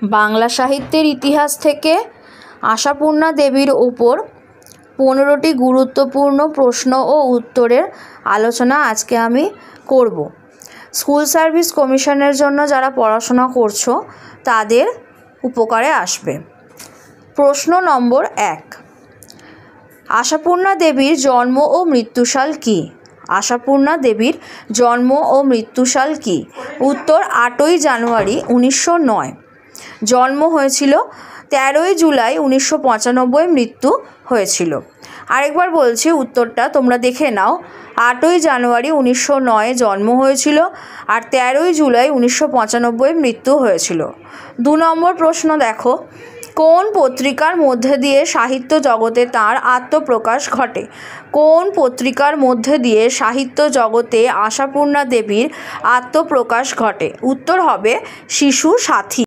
বাংলা সাহিত্যের ইতিহাস থেকে আশাপূর্ণা দেবীর উপর 15টি গুরুত্বপূর্ণ প্রশ্ন ও উত্তরের আলোচনা আজকে আমি করব। স্কুল সার্ভিস কমিশনের জন্য যারা পড়াশোনা করছো তাদের উপকারে আসবে। প্রশ্ন নম্বর 1, আশাপূর্ণা দেবীর জন্ম ও মৃত্যুসাল কী? আশাপূর্ণা দেবীর জন্ম ও মৃত্যুসাল কী? উত্তর 8ই জানুয়ারি 1909। জন্ম হয়েছিল 13ই জুলাই 1995, মৃত্যু হয়েছিল। আরেকবার বলছি উত্তরটা, তোমরা দেখে নাও। 8ই জানুয়ারি 1909 জন্ম হয়েছিল আর 13ই জুলাই 1995 মৃত্যু হয়েছিল। 2 নম্বর প্রশ্ন দেখো, কোন পত্রিকার মধ্যে দিয়ে সাহিত্য জগতে তাঁর আত্মপ্রকাশ ঘটে? কোন পত্রিকার মধ্যে দিয়ে সাহিত্য জগতে আশাপূর্ণা দেবীর আত্মপ্রকাশ ঘটে? উত্তর হবে শিশু সাথী।